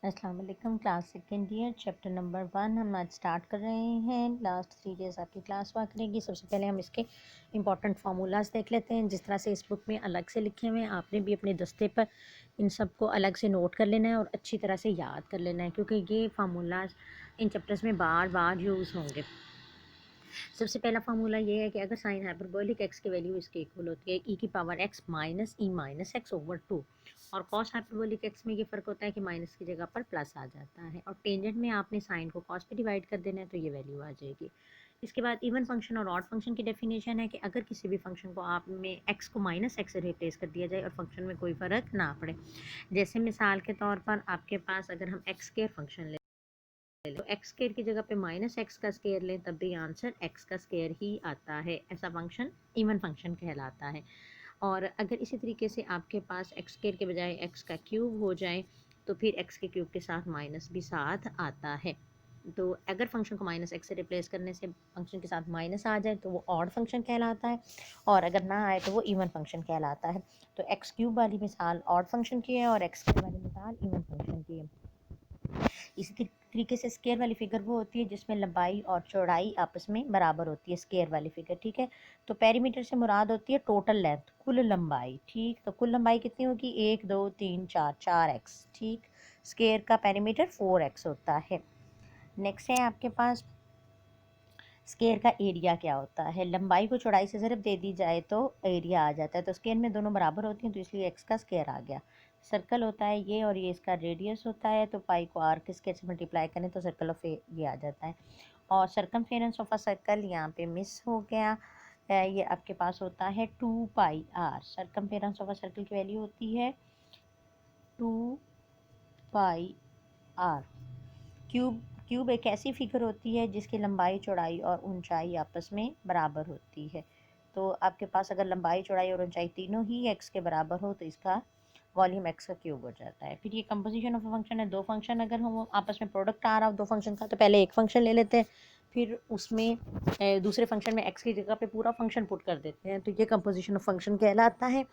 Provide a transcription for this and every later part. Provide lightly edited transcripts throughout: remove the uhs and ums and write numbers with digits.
अस्सलाम वालेकुम। Class second year chapter number 1 हम आज स्टार्ट कर रहे हैं। लास्ट 3 डेज़ आपकी क्लास हुआ करेगी। सबसे पहले हम इसके इंपॉर्टेंट फार्मूलाज देख लेते हैं। जिस तरह से इस बुक में अलग से लिखे हुए हैं, आपने भी अपने दस्ते पर इन सब को अलग से नोट कर लेना है और अच्छी तरह से याद कर लेना है, क्योंकि ये फार्मूलाज इन चैप्टर्स में बार बार यूज़ होंगे। सबसे पहला फार्मूला ये है कि अगर साइन हाइपरबोलिक एक्स की वैल्यू इसके इक्वल होती है ई की power x minus E minus x over 2, और कॉस हाइपरबोलिक एक्स में ये फ़र्क होता है कि माइनस की जगह पर प्लस आ जाता है, और टेंजेंट में आपने साइन को कॉस पे डिवाइड कर देना है तो ये वैल्यू आ जाएगी। इसके बाद इवन फंक्शन और ऑड फंक्शन की डेफिनेशन है कि अगर किसी भी फंक्शन को आप में एक्स को माइनस एक्स से रिप्लेस कर दिया जाए और फंक्शन में कोई फ़र्क ना पड़े। जैसे मिसाल के तौर पर आपके पास अगर हम एक्स स्क्वायर फंक्शन ले तो एक्स स्क्वायर की जगह पे माइनस एक्स का स्क्वायर लें तब भी आंसर एक्स का स्क्वायर ही आता है। ऐसा फंक्शन इवन फंक्शन कहलाता है। और अगर इसी तरीके से आपके पास एक्स स्क्वायर के बजाय एक्स का क्यूब हो जाए तो फिर एक्स के क्यूब के साथ माइनस भी साथ आता है। तो अगर फंक्शन को माइनस एक्स से रिप्लेस करने से फंक्शन के साथ माइनस आ जाए तो वो ऑड फंक्शन कहलाता है, और अगर ना आए तो वो इवन फंक्शन कहलाता है। तो एक्स क्यूब वाली मिसाल ऑड फंक्शन की है और एक्स स्क्वायर वाली मिसाल इवन फंक्शन की है। इसी तरीके से स्केयर वाली फिगर वो होती है जिसमें लंबाई और चौड़ाई आपस में बराबर होती है, स्केयर वाली फिगर। ठीक है, तो पेरीमीटर से मुराद होती है टोटल लेंथ, कुल लंबाई। ठीक, तो कुल लंबाई कितनी होगी? 1 2 3 4, 4x। ठीक, स्केयर का पेरीमीटर 4x होता है। नेक्स्ट है आपके पास स्केयर का एरिया क्या होता है। लंबाई को चौड़ाई से ज़रब दे दी जाए तो एरिया आ जाता है। तो स्केयर में दोनों बराबर होती हैं तो इसलिए एक्स का स्केयर आ गया। सर्कल होता है ये और ये इसका रेडियस होता है, तो पाई को आर के स्केयर से मल्टीप्लाई करें तो सर्कल ऑफ ये आ जाता है। और सर्कमफेरेंस ऑफ अ सर्कल यहाँ पे मिस हो गया। ये आपके पास होता है 2πr। Circumference of a circle की वैल्यू होती है 2πr। क्यूब क्यूब एक ऐसी फिगर होती है जिसकी लंबाई चौड़ाई और ऊंचाई आपस में बराबर होती है। तो आपके पास अगर लंबाई चौड़ाई और ऊंचाई तीनों ही एक्स के बराबर हो तो इसका वॉल्यूम एक्स का क्यूब हो जाता है। फिर ये कंपोजिशन ऑफ फंक्शन है। दो फंक्शन अगर हम आपस में प्रोडक्ट आ रहा हो दो फंक्शन का, तो पहले एक फंक्शन ले लेते हैं, फिर उसमें दूसरे फंक्शन में एक्स की जगह पे पूरा फंक्शन पुट कर देते हैं, तो ये कंपोजिशन ऑफ फंक्शन कहलाता है।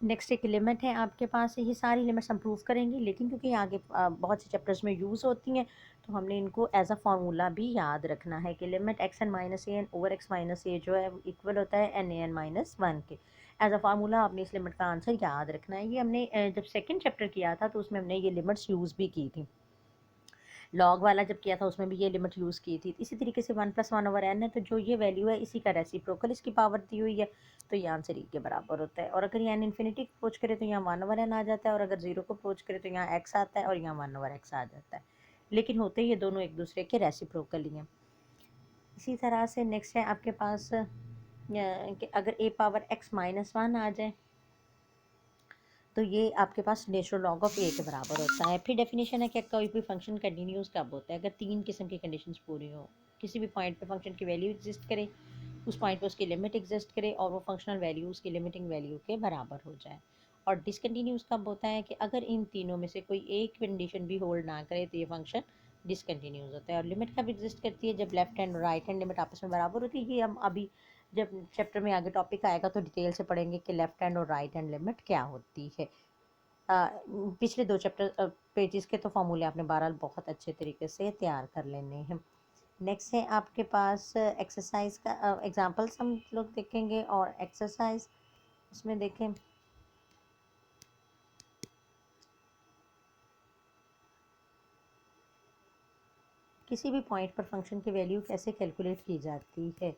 नेक्स्ट एक लिमिट है आपके पास। ये सारी लिमिट्स हम प्रूव करेंगे, लेकिन क्योंकि आगे बहुत से चैप्टर्स में यूज़ होती हैं तो हमने इनको एज अ फार्मूला भी याद रखना है कि limit x N minus A N over x minus ए जो है इक्वल होता है एन ए एन माइनस 1 के। एज अ फार्मूला आपने इस लिमिट का आंसर याद रखना है। ये हमने जब सेकेंड चैप्टर किया था तो उसमें हमने ये लिमिट्स यूज़ भी की थी। लॉग वाला जब किया था उसमें भी ये लिमिट यूज़ की थी। इसी तरीके से 1+1/n है, तो जो ये वैल्यू है इसी का रेसिप्रोकल इसकी पावर दी हुई है, तो ये आंसर ई के बराबर होता है। और अगर यहाँ इन्फिनिटी को अप्रोच करे तो यहाँ 1/n आ जाता है, और अगर 0 को अप्रोच करे तो यहाँ x आता है और यहाँ 1/x आ जाता है। लेकिन होते ये दोनों एक दूसरे के रेसिप्रोकल ही हैं। इसी तरह से नेक्स्ट है आपके पास कि अगर a पावर x माइनस 1 आ जाए तो ये आपके पास नेचुरल लॉग ऑफ ए के बराबर होता है। फिर डेफिनेशन है कि कोई भी फंक्शन कंटिन्यूस कब होता है? अगर 3 किस्म की कंडीशंस पूरी हो। किसी भी पॉइंट पे फंक्शन की वैल्यू एग्जिस्ट करे, उस पॉइंट पे उसकी लिमिट एग्जिस्ट करे और वो फंक्शनल वैल्यू उसकी लिमिटिंग वैल्यू के बराबर हो जाए। और डिसकंटिन्यूस कब होता है? कि अगर इन तीनों में से कोई एक कंडीशन भी होल्ड ना करे तो ये फंक्शन डिसकंटिन्यूस होता है। और लिमिट कब एग्जिस्ट करती है? जब लेफ्ट हैंड और राइट हैंड लिमिट आपस में बराबर होती है। ये हम अभी जब चैप्टर में आगे टॉपिक आएगा तो डिटेल से पढ़ेंगे कि लेफ्ट हैंड और राइट हैंड लिमिट क्या होती है। पिछले 2 चैप्टर पेजेस के तो फॉर्मूले आपने बहरहाल बहुत अच्छे तरीके से तैयार कर लेने हैं। नेक्स्ट है आपके पास एक्सरसाइज का एग्जांपल्स हम लोग देखेंगे। और एक्सरसाइज उसमें देखें किसी भी पॉइंट पर फंक्शन की वैल्यू कैसे कैलकुलेट की जाती है।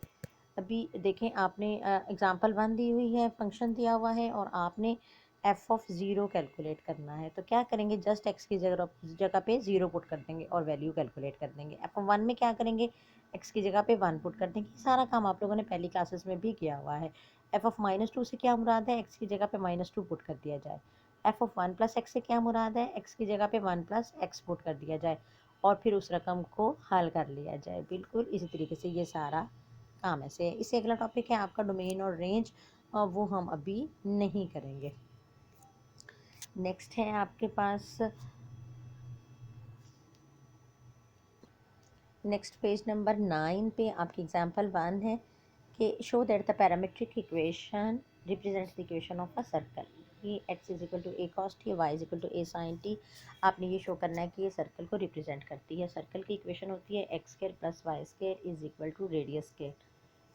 अभी देखें आपने एग्जांपल 1 दी हुई है, फंक्शन दिया हुआ है और आपने एफ ऑफ ज़ीरो कैलकुलेट करना है। तो क्या करेंगे? जस्ट एक्स की जगह पे ज़ीरो पुट कर देंगे और वैल्यू कैलकुलेट कर देंगे। एफ ऑफ 1 में क्या करेंगे? एक्स की जगह पे 1 पुट कर देंगे। सारा काम आप लोगों ने पहली क्लासेस में भी किया हुआ है। एफ ऑफ -2 से क्या मुराद है? एक्स की जगह पे -2 पुट कर दिया जाए। एफ ऑफ 1 प्लस एक्स से क्या मुराद है? एक्स की जगह पे 1 प्लस एक्स पुट कर दिया जाए और फिर उस रकम को हल कर लिया जाए। बिल्कुल इसी तरीके से ये सारा काम ऐसे है। इससे अगला टॉपिक है आपका डोमेन और रेंज, और वो हम अभी नहीं करेंगे। नेक्स्ट है आपके पास नेक्स्ट पेज नंबर 9 पे आपकी एग्जांपल 1 है कि show that the parametric equation represents the equation of a circle. कि x is equal to a cos t, y is equal to a sine t. आपने ये शो करना है कि ये सर्कल को रिप्रेजेंट करती है। सर्कल की इक्वेशन होती है x square plus y square is equal to radius square.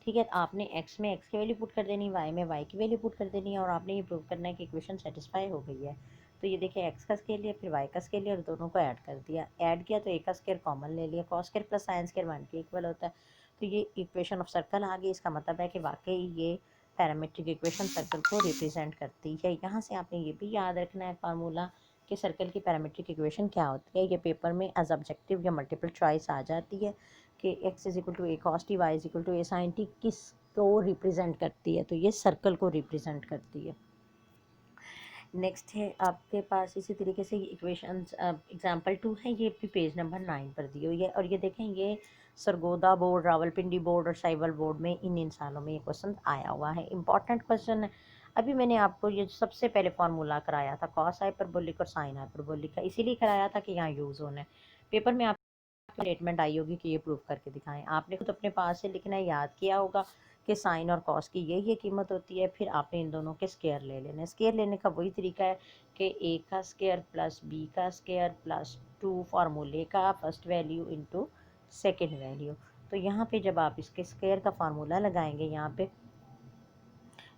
ठीक है, आपने x में x की वैल्यू पुट कर देनी, y में y की वैल्यू पुट कर देनी है और आपने ये प्रूव करना है कि इक्वेशन सेटिस्फाई हो गई है। तो ये देखिए x का स्केयर लिया, फिर y का स्केयर लिया और दोनों को ऐड कर दिया। ऐड किया तो a का स्केयर कॉमन ले लिया, cos square plus sine square 1 के इक्वल होता है। तो ये इक्वेशन ऑफ सर्कल आ गई। इसका मतलब है कि वाकई ये पैरामीट्रिक इक्वेशन सर्कल को रिप्रेजेंट करती है। यहाँ से आपने ये भी याद रखना है फार्मूला कि सर्कल की पैरामीट्रिक इक्वेशन क्या होती है। ये पेपर में एज ऑब्जेक्टिव या मल्टीपल चॉइस आ जाती है कि x is equal to a cos t, y is equal to a sine t किसको रिप्रेजेंट करती है। तो ये सर्कल को रिप्रेजेंट करती है। नेक्स्ट है आपके पास इसी तरीके से इक्वेशंस एग्जांपल 2 है, ये भी पेज नंबर 9 पर दी हुई है। और ये देखें, ये सरगोदा बोर्ड, रावलपिंडी बोर्ड और साइबर बोर्ड में इन सालों में ये क्वेश्चन आया हुआ है। इंपॉर्टेंट क्वेश्चन है। अभी मैंने आपको ये सबसे पहले फार्मूला कराया था कॉस हाइपरबोलिक और साइन हाइपरबोलिक का, इसीलिए कराया था कि यहाँ यूज़ होना है। पेपर में आपकी स्टेटमेंट आई होगी कि ये प्रूव करके दिखाएं। आपने खुद अपने पास से लिखना है, याद किया होगा कि साइन और कॉस की ये कीमत होती है। फिर आपने इन दोनों के स्केयर ले लेने। स्केयर लेने का वही तरीका है कि ए का स्केयर प्लस बी का स्केयर प्लस 2 फार्मूले का first value into second value. तो यहाँ पे जब आप इसके स्केयर का फार्मूला लगाएंगे यहाँ पे,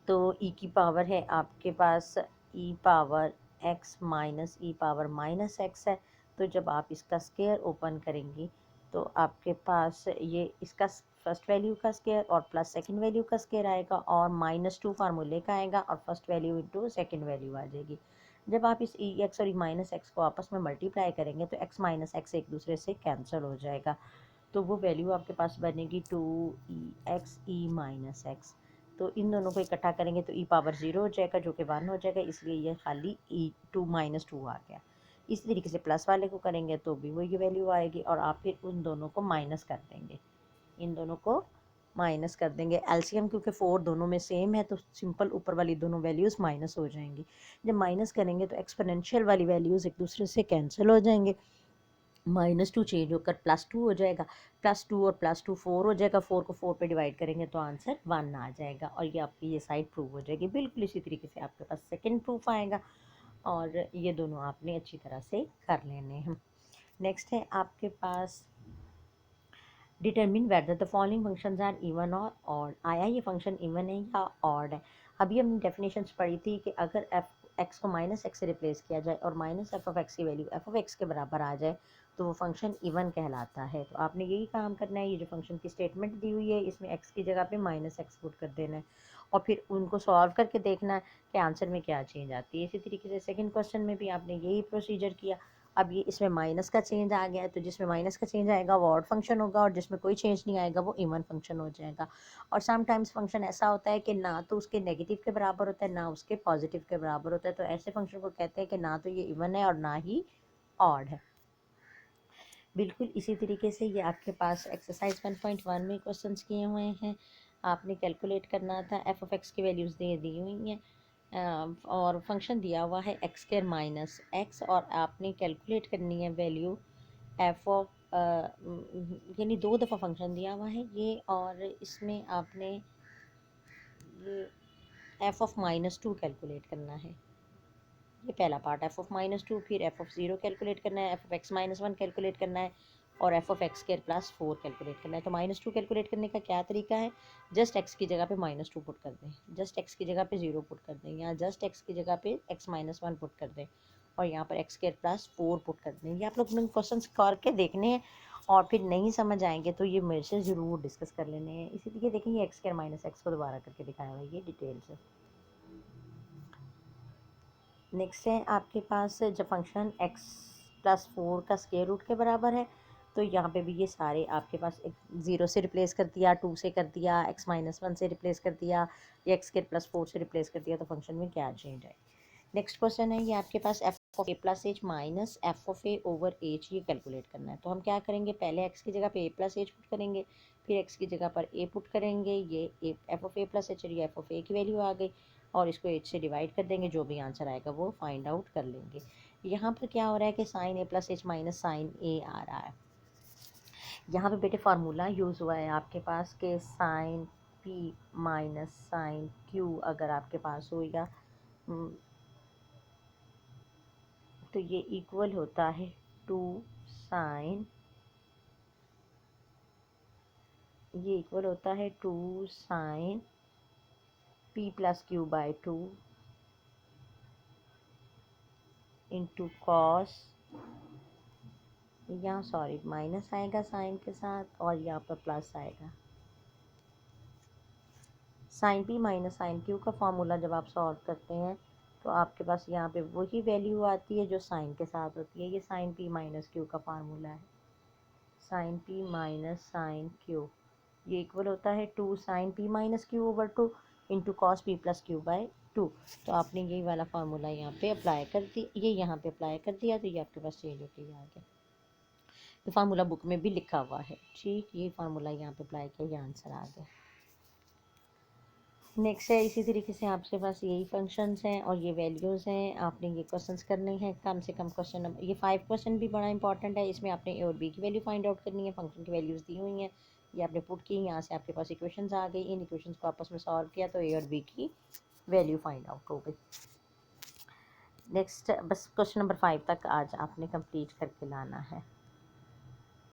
तो ई की पावर है आपके पास ई पावर एक्स माइनस ई पावर माइनस एक्स है। तो जब आप इसका स्केयर ओपन करेंगे तो आपके पास ये इसका फर्स्ट वैल्यू का स्केयर और प्लस सेकंड वैल्यू का स्केयर आएगा और -2 फार्मूले का आएगा और first value into second value आ जाएगी। जब आप इस ई एक्स और ई माइनस एक्स को आपस में मल्टीप्लाई करेंगे तो एक्स माइनस एक्स एक दूसरे से कैंसिल हो जाएगा। तो वो वैल्यू आपके पास बनेगी 2e(x) e माइनस एक्स। तो इन दोनों को इकट्ठा करेंगे तो ई पावर 0 हो जाएगा जो कि 1 हो जाएगा, इसलिए ये खाली e2 -2 आ गया। इसी तरीके से प्लस वाले को करेंगे तो भी वही वैल्यू आएगी और आप फिर उन दोनों को माइनस कर देंगे, इन दोनों को माइनस कर देंगे। एलसीएम क्योंकि 4 दोनों में सेम है तो सिंपल ऊपर वाली दोनों वैल्यूज़ माइनस हो जाएंगी। जब माइनस करेंगे तो एक्सपोनेंशियल वाली वैल्यूज़ एक दूसरे से कैंसिल हो जाएंगे। -2 चेंज होकर +2 हो जाएगा, +2 और +2 4 हो जाएगा, 4 को 4 पे डिवाइड करेंगे तो आंसर 1 आ जाएगा और ये आपकी ये साइड प्रूव हो जाएगी। बिल्कुल इसी तरीके से आपके पास सेकंड प्रूफ आएगा और ये दोनों आपने अच्छी तरह से कर लेने हैं। नेक्स्ट है आपके पास determine whether the following functions are even और ऑड। आया ये फंक्शन इवन है या ऑड है। अभी हमने डेफिनेशंस पढ़ी थी कि अगर x को -x से रिप्लेस किया जाए और -f(x) की वैल्यू f(x) के बराबर आ जाए तो वो फंक्शन इवन कहलाता है। तो आपने यही काम करना है, ये जो फंक्शन की स्टेटमेंट दी हुई है इसमें x की जगह पे -x पुट कर देना है और फिर उनको सॉल्व करके देखना है कि आंसर में क्या चेंज आती है। इसी तरीके से सेकंड क्वेश्चन में भी आपने यही प्रोसीजर किया। अब ये इसमें माइनस का चेंज आ गया है तो जिसमें माइनस का चेंज आएगा वो ऑड फंक्शन होगा और जिसमें कोई चेंज नहीं आएगा वो इवन फंक्शन हो जाएगा। और समटाइम्स फंक्शन ऐसा होता है कि ना तो उसके नेगेटिव के बराबर होता है ना उसके पॉजिटिव के बराबर होता है, तो ऐसे फंक्शन को कहते हैं कि ना तो ये इवन है और ना ही ऑड है। बिल्कुल इसी तरीके से ये आपके पास एक्सरसाइज 1.1 में क्वेश्चंस किए हुए हैं। आपने कैलकुलेट करना था, f(x) की वैल्यूज़ दे दी हुई हैं और फंक्शन दिया हुआ है x स्क्वायर माइनस एक्स और आपने कैलकुलेट करनी है वैल्यू एफ ऑफ यानी 2 दफ़ा फंक्शन दिया हुआ है ये और इसमें आपने ये एफ ऑफ -2 कैलकुलेट करना है। ये पहला पार्ट एफ ऑफ -2, फिर एफ ऑफ 0 कैलकुलेट करना है, एफ ऑफ x -1 कैलकुलेट करना है और F of x square plus 4 calculate करना है। तो -2 कैलकुलेट करने का क्या तरीका है, जस्ट x की जगह पे -2 पुट कर दें, जस्ट x की जगह पे 0 पुट कर दें या जस्ट x की जगह पे x -1 पुट कर दें और यहाँ पर x स्क्वायर प्लस 4 पुट कर दें। ये आप लोग क्वेश्चन करके देखने हैं और फिर नहीं समझ आएंगे तो ये मेरे से ज़रूर डिस्कस कर लेने हैं। इसी तरीके देखें ये x स्क्वायर माइनस एक्स को दोबारा करके दिखाया हुआ है ये डिटेल से। नेक्स्ट है आपके पास जब फंक्शन x प्लस 4 का स्क्वायर रूट के बराबर है तो यहाँ पे भी ये सारे आपके पास 0 से रिप्लेस कर दिया, 2 से कर दिया, x -1 से रिप्लेस कर दिया या x स्क्वायर प्लस 4 से रिप्लेस कर दिया, तो फंक्शन में क्या चेंज है। नेक्स्ट क्वेश्चन है ये आपके पास f of a plus H minus F of A over H ये कैलकुलेट करना है। तो हम क्या करेंगे, पहले x की जगह पे a प्लस एच पुट करेंगे, फिर x की जगह पर a पुट करेंगे, ये F of A plus H और ये एफ ऑफ ए की वैल्यू आ गई और इसको एच से डिवाइड कर देंगे, जो भी आंसर आएगा वो फाइंड आउट कर लेंगे। यहाँ पर क्या हो रहा है कि साइन ए प्लस एच माइनस साइन ए आ रहा है। यहाँ पे बेटे फार्मूला यूज़ हुआ है आपके पास के sine p minus sine q अगर आपके पास हो या तो ये इक्वल होता है 2 साइन, ये इक्वल होता है 2 sine p plus q by 2 into cos, यहाँ सॉरी माइनस आएगा साइन के साथ और यहाँ पर प्लस आएगा। Sine p minus sine q का फार्मूला जब आप सॉल्व करते हैं तो आपके पास यहाँ पे वही वैल्यू आती है जो साइन के साथ होती है। ये साइन पी माइनस क्यू का फार्मूला है, sine p minus sine q, ये इक्वल होता है 2 sine p minus q over 2 into cos p plus q by 2। तो आपने यही वाला फार्मूला यहाँ पे अप्लाई कर दी, ये यहाँ पे अप्लाई कर दिया तो ये आपके पास चेंज होकर आ गया। तो फार्मूला बुक में भी लिखा हुआ है, ठीक, ये फार्मूला यहाँ पे अप्लाई किया, ये आंसर आ गया। नेक्स्ट है इसी तरीके से आपके पास यही फंक्शंस हैं और ये वैल्यूज़ हैं, आपने ये क्वेश्चंस करने हैं। कम से कम क्वेश्चन नंबर ये 5 क्वेश्चन भी बड़ा इंपॉर्टेंट है, इसमें आपने ए और बी की वैल्यू फाइंड आउट करनी है। फंक्शन की वैल्यूज़ दी हुई हैं, ये आपने पुट की, यहाँ से आपके पास इक्वेशंस आ गई, इन इक्वेशंस को आपस में सॉल्व किया तो ए और बी की वैल्यू फाइंड आउट हो गई। नेक्स्ट बस क्वेश्चन नंबर 5 तक आज आपने कंप्लीट करके लाना है।